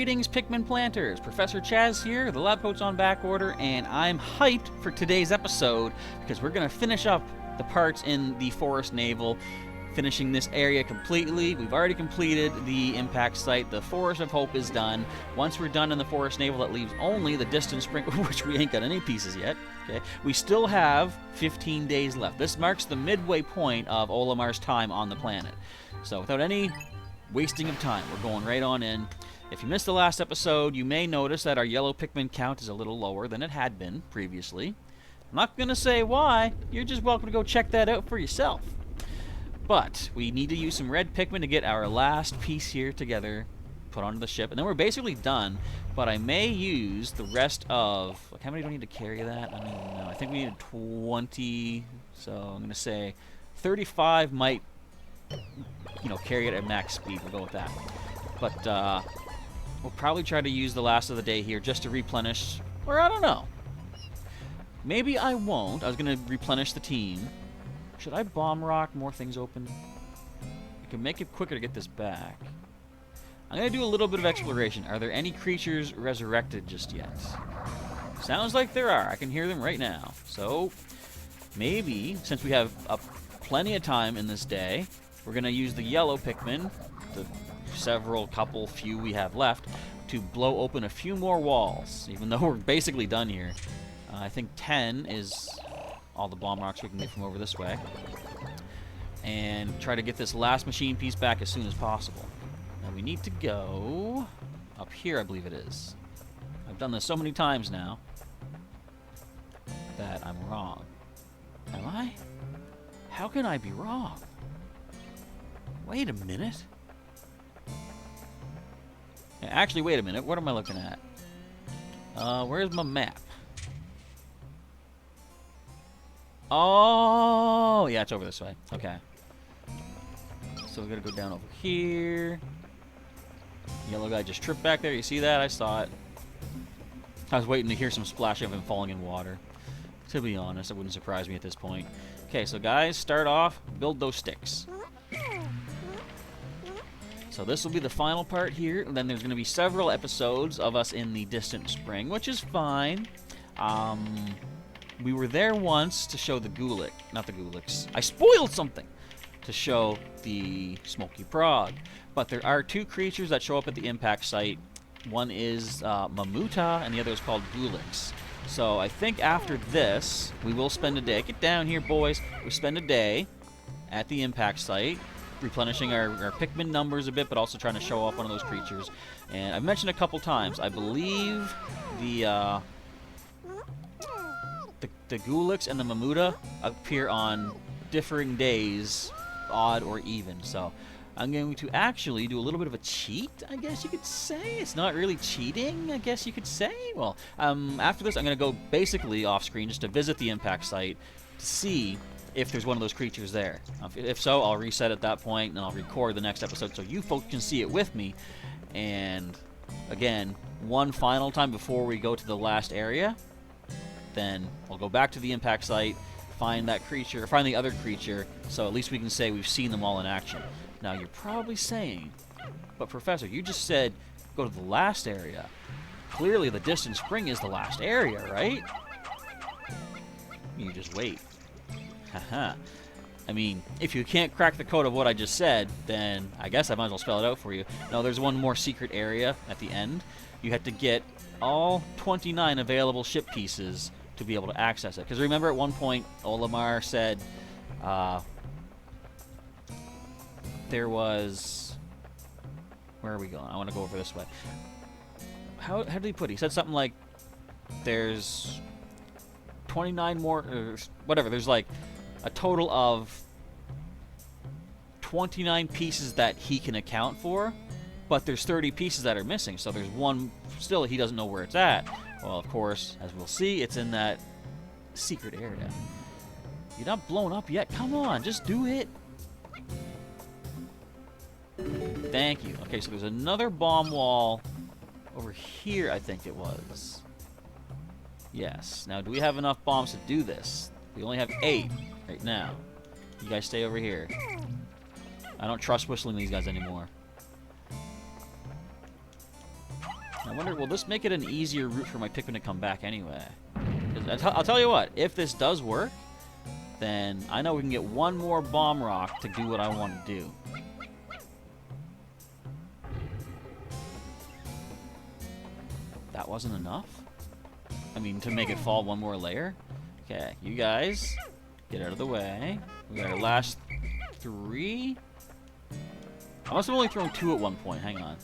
Greetings, Pikmin planters. Professor Chaz here, the lab coat's on back order, and I'm hyped for today's episode because we're going to finish up the parts in the Forest Navel, finishing this area completely. We've already completed the impact site. The Forest of Hope is done. Once we're done in the Forest Navel, that leaves only the distant spring, which we ain't got any pieces yet. Okay, we still have 15 days left. This marks the midway point of Olimar's time on the planet. So without any wasting of time, we're going right on in. If you missed the last episode, you may notice that our yellow Pikmin count is a little lower than it had been previously. I'm not going to say why. You're just welcome to go check that out for yourself. But we need to use some red Pikmin to get our last piece here together, put onto the ship, and then we're basically done. But I may use the rest of... Like, how many do I need to carry that? I don't even know. I think we need 20, so I'm going to say 35 might... carry it at max speed. We'll go with that. But we'll probably try to use the last of the day here just to replenish, or I don't know. Maybe I won't. I was going to replenish the team. Should I bomb rock more things open? I can make it quicker to get this back. I'm going to do a little bit of exploration. Are there any creatures resurrected just yet? Sounds like there are. I can hear them right now. So maybe, since we have plenty of time in this day, we're going to use the yellow Pikmin, the few we have left, to blow open a few more walls, even though we're basically done here. I think 10 is all the bomb rocks we can get from over this way. And try to get this last machine piece back as soon as possible. Now we need to go up here, I believe it is. I've done this so many times now that I'm wrong. Am I? How can I be wrong? Wait a minute. Actually, wait a minute. What am I looking at? Where's my map? Oh, yeah, it's over this way. Okay. So we gotta go down over here. Yellow guy just tripped back there. You see that? I saw it. I was waiting to hear some splashing of him falling in water. To be honest, it wouldn't surprise me at this point. Okay, so guys, start off. Build those sticks. So this will be the final part here, and then there's going to be several episodes of us in the distant spring, which is fine. We were there once to show the not the Gulix. I spoiled something! To show the Smoky Prog. But there are two creatures that show up at the impact site. One is Mamuta, and the other is called Gulix. So I think after this, we will spend a day. Get down here, boys. We spend a day at the impact site, replenishing our Pikmin numbers a bit, but also trying to show off one of those creatures. And I've mentioned a couple times, I believe the Gulix and the Mamuta appear on differing days, odd or even. So I'm going to actually do a little bit of a cheat, I guess you could say. It's not really cheating, I guess you could say. Well, after this, I'm going to go basically off screen just to visit the impact site to see if there's one of those creatures there. If so, I'll reset at that point, and I'll record the next episode so you folks can see it with me. And again, one final time before we go to the last area, then I'll go back to the impact site, find that creature, find the other creature, so at least we can say we've seen them all in action. Now, you're probably saying, but Professor, you just said go to the last area. Clearly, the distant spring is the last area, right? You just wait. Haha. I mean, if you can't crack the code of what I just said, then I guess I might as well spell it out for you. No, there's one more secret area at the end. You have to get all 29 available ship pieces to be able to access it. Because remember at one point, Olimar said there was... Where are we going? I want to go over this way. How did he put it? He said something like there's 29 more... Or whatever. There's like a total of 29 pieces that he can account for, but there's 30 pieces that are missing, so there's one still he doesn't know where it's at. Well, of course, as we'll see, it's in that secret area. You're not blown up yet? Come on, just do it. Thank you. Okay, so there's another bomb wall over here, I think it was. Yes. Now, do we have enough bombs to do this? We only have 8 right now. You guys stay over here. I don't trust whistling these guys anymore. I wonder, will this make it an easier route for my Pikmin to come back anyway? 'Cause I'll tell you what, if this does work, then I know we can get one more bomb rock to do what I want to do. That wasn't enough? I mean, to make it fall one more layer? Okay, you guys, get out of the way. We got our last 3. I must have only thrown 2 at one point. Hang on.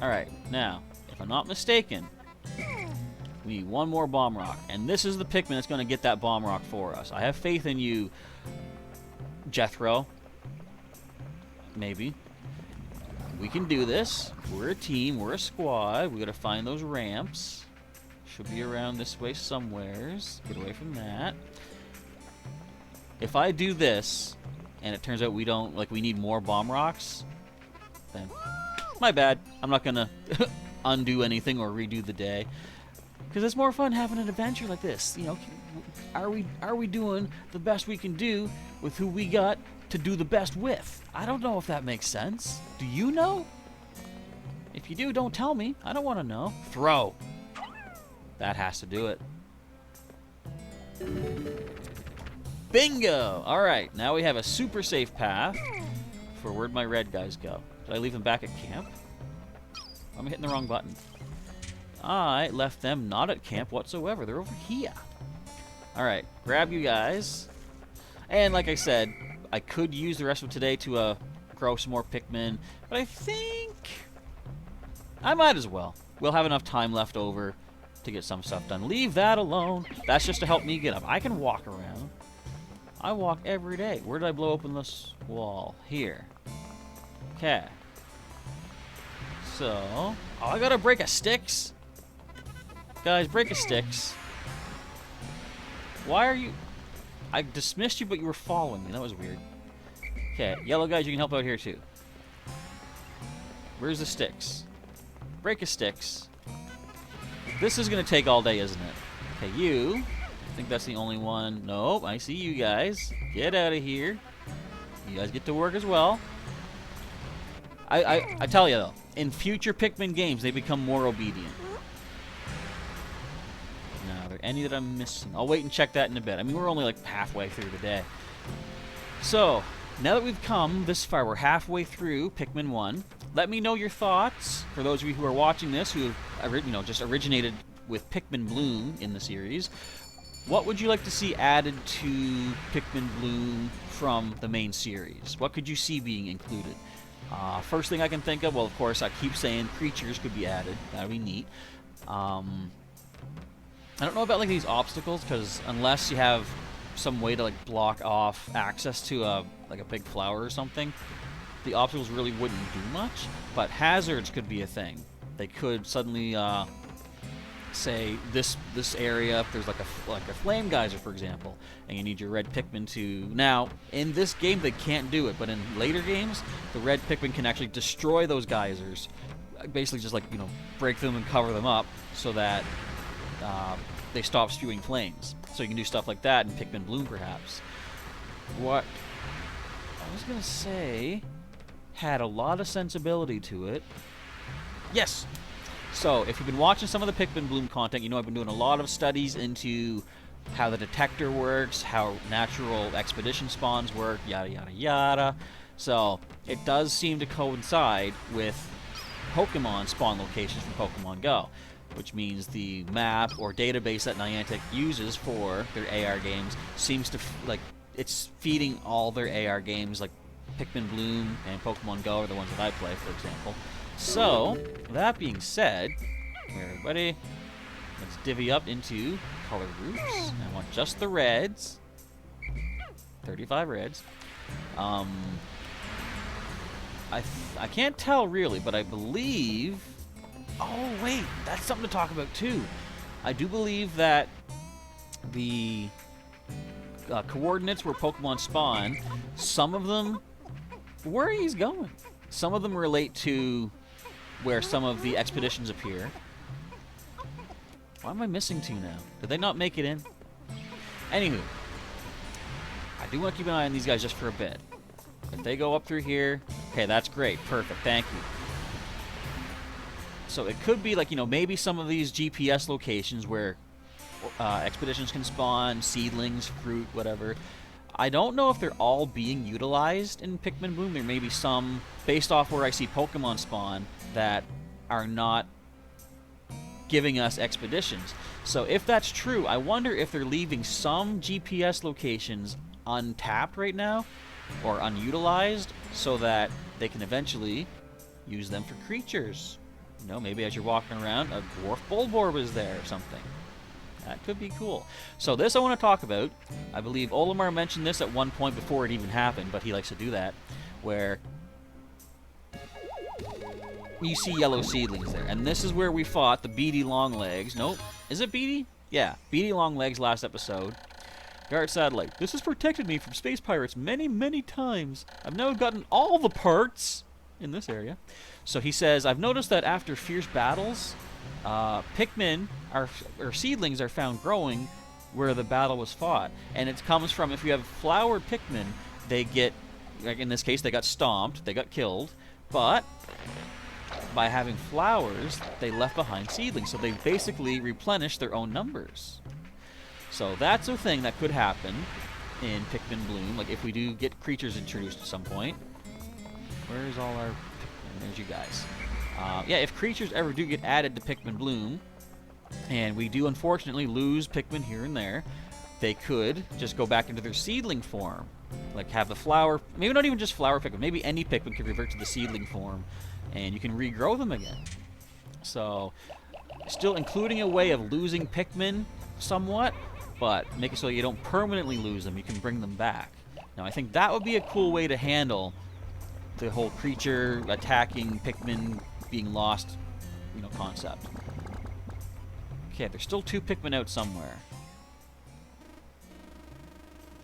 Alright, now, if I'm not mistaken, we need one more bomb rock. And this is the Pikmin that's going to get that bomb rock for us. I have faith in you, Jethro. Maybe. We can do this. We're a team. We're a squad. We got to find those ramps. Should be around this way somewheres. Get away from that. If I do this, and it turns out we don't, like, we need more bomb rocks, then my bad. I'm not gonna undo anything or redo the day, because it's more fun having an adventure like this. You know, are we doing the best we can do with who we got to do the best with? I don't know if that makes sense. Do you know? If you do, don't tell me. I don't want to know. Throw. That has to do it. Bingo! Alright, now we have a super safe path for where'd my red guys go. Did I leave them back at camp? I'm hitting the wrong button. I left them not at camp whatsoever. They're over here. Alright, grab you guys. And like I said, I could use the rest of today to grow some more Pikmin, but I think I might as well. We'll have enough time left over to get some stuff done. Leave that alone. That's just to help me get up. I can walk around. I walk every day. Where did I blow open this wall? Here. Okay. So, oh, I gotta break a sticks? Guys, break a sticks. Why are you... I dismissed you, but you were following me. That was weird. Okay, yellow guys, you can help out here too. Where's the sticks? Break a sticks. This is gonna take all day, isn't it? Okay, you... I think that's the only one. Nope, I see you guys. Get out of here. You guys get to work as well. I tell you though, in future Pikmin games, they become more obedient. Now, are there any that I'm missing? I'll wait and check that in a bit. I mean, we're only like halfway through the day. So, now that we've come this far, we're halfway through Pikmin 1. Let me know your thoughts. For those of you who are watching this, who have just originated with Pikmin Bloom in the series, what would you like to see added to Pikmin Bloom from the main series? What could you see being included? First thing I can think of, well, of course, I keep saying creatures could be added. That would be neat. I don't know about like these obstacles, because unless you have some way to like block off access to a big flower or something, the obstacles really wouldn't do much. But hazards could be a thing. They could suddenly say this area, if there's like a flame geyser, for example, and you need your red Pikmin to... Now, in this game, they can't do it, but in later games, the red Pikmin can actually destroy those geysers. Basically just like, you know, break them and cover them up so that they stop spewing flames. So you can do stuff like that in Pikmin Bloom, perhaps. What I was going to say had a lot of sensibility to it. Yes! So, if you've been watching some of the Pikmin Bloom content, you know I've been doing a lot of studies into how the detector works, how natural expedition spawns work, yada yada yada. So, it does seem to coincide with Pokemon spawn locations from Pokemon Go, which means the map or database that Niantic uses for their AR games seems to, it's feeding all their AR games, like Pikmin Bloom and Pokemon Go are the ones that I play, for example. So, that being said, everybody, let's divvy up into color groups. I want just the reds. 35 reds. I can't tell really, but I believe... Oh, wait, that's something to talk about too. I do believe that the coordinates where Pokemon spawn, some of them... Where he's going? Some of them relate to where some of the expeditions appear. Why am I missing 2 now? Did they not make it in? Anywho, I do want to keep an eye on these guys just for a bit. If they go up through here, okay, that's great. Perfect. Thank you. So it could be like, you know, maybe some of these GPS locations where expeditions can spawn, seedlings, fruit, whatever. I don't know if they're all being utilized in Pikmin Bloom. There may be some, based off where I see Pokemon spawn, that are not giving us expeditions. So if that's true, I wonder if they're leaving some GPS locations untapped right now, or unutilized, so that they can eventually use them for creatures. You know, maybe as you're walking around, a dwarf bulborb is there or something. That could be cool. So this I want to talk about. I believe Olimar mentioned this at one point before it even happened, but he likes to do that, where you see yellow seedlings there. And this is where we fought the beady longlegs. Nope. Is it beady? Yeah. Beady longlegs last episode. Guard satellite. This has protected me from space pirates many, many times. I've now gotten all the parts in this area. So he says, I've noticed that after fierce battles, Pikmin, or seedlings, are found growing where the battle was fought. And it comes from, if you have flower Pikmin, they get, like in this case, they got stomped, they got killed, but by having flowers, they left behind seedlings. So they basically replenish their own numbers. So that's a thing that could happen in Pikmin Bloom, like if we do get creatures introduced at some point. Where's all our Pikmin? There's you guys. Yeah, if creatures ever do get added to Pikmin Bloom, and we do unfortunately lose Pikmin here and there, they could just go back into their seedling form. Like have the flower, maybe not even just flower Pikmin, maybe any Pikmin could revert to the seedling form, and you can regrow them again. So, still including a way of losing Pikmin somewhat, but make it so you don't permanently lose them, you can bring them back. Now I think that would be a cool way to handle the whole creature attacking Pikmin being lost, you know, concept. Okay, there's still 2 Pikmin out somewhere.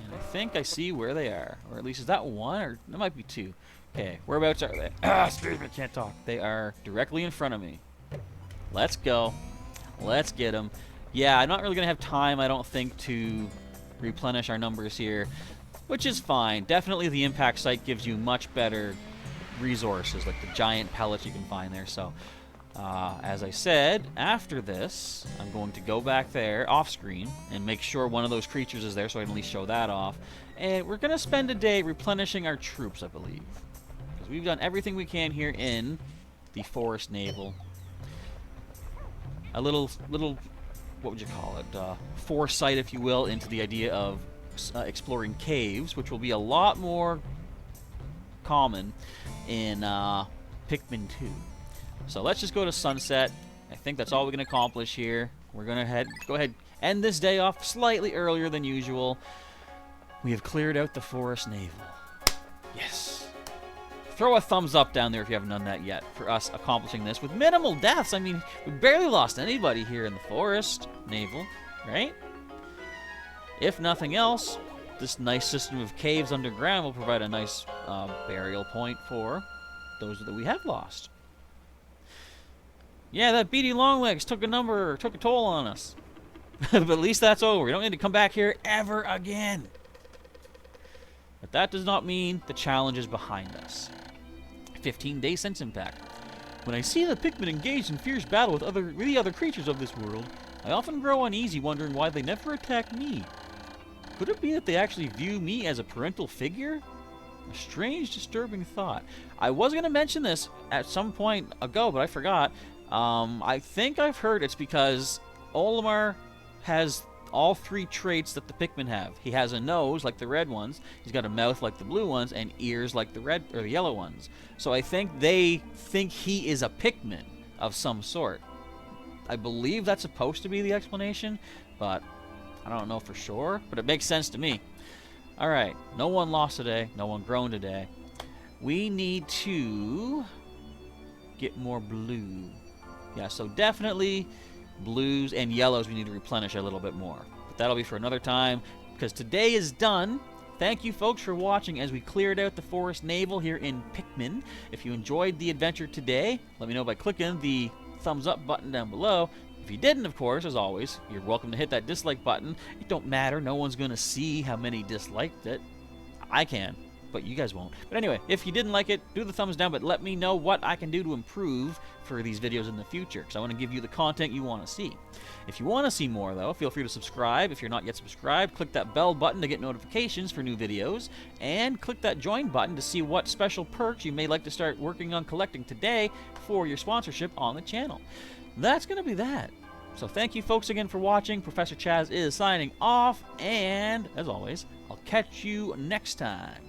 And I think I see where they are. Or at least, is that 1? Or that might be 2. Okay, whereabouts are they? Excuse me, I can't talk. They are directly in front of me. Let's go. Let's get them. Yeah, I'm not really going to have time, I don't think, to replenish our numbers here, which is fine. Definitely the impact site gives you much better resources, like the giant pellets you can find there. So, as I said, after this, I'm going to go back there off screen and make sure one of those creatures is there so I can at least show that off. And we're going to spend a day replenishing our troops, I believe. Because we've done everything we can here in the Forest Navel. A little, what would you call it? Foresight, if you will, into the idea of exploring caves, which will be a lot more common in Pikmin 2. So let's just go to sunset. I think that's all we can accomplish here. We're going to go ahead end this day off slightly earlier than usual. We have cleared out the Forest Navel. Yes. Throw a thumbs up down there if you haven't done that yet for us accomplishing this with minimal deaths. I mean, we barely lost anybody here in the Forest Navel, right? If nothing else, this nice system of caves underground will provide a nice burial point for those that we have lost. Yeah, that beady longlegs took a toll on us. But at least that's over. We don't need to come back here ever again. But that does not mean the challenge is behind us. 15-day sense impact. When I see the Pikmin engaged in fierce battle with the other creatures of this world, I often grow uneasy wondering why they never attack me. Could it be that they actually view me as a parental figure? A strange, disturbing thought. I was going to mention this at some point ago, but I forgot. I think I've heard it's because Olimar has all 3 traits that the Pikmin have. He has a nose like the red ones, he's got a mouth like the blue ones, and ears like the red or the yellow ones. So I think they think he is a Pikmin of some sort. I believe that's supposed to be the explanation, but I don't know for sure, but it makes sense to me. Alright, no one lost today, no one grown today. We need to get more blue. Yeah, so definitely blues and yellows we need to replenish a little bit more. But that'll be for another time, because today is done. Thank you folks for watching as we cleared out the Forest Navel here in Pikmin. If you enjoyed the adventure today, let me know by clicking the thumbs up button down below. If you didn't, of course, as always, you're welcome to hit that dislike button. It don't matter, no one's going to see how many disliked it. I can. but you guys won't. But anyway, if you didn't like it, do the thumbs down, but let me know what I can do to improve for these videos in the future, because I want to give you the content you want to see. If you want to see more, though, feel free to subscribe. If you're not yet subscribed, click that bell button to get notifications for new videos, and click that join button to see what special perks you may like to start working on collecting today for your sponsorship on the channel. That's going to be that. So thank you folks again for watching. Professor Chaz is signing off, and as always, I'll catch you next time.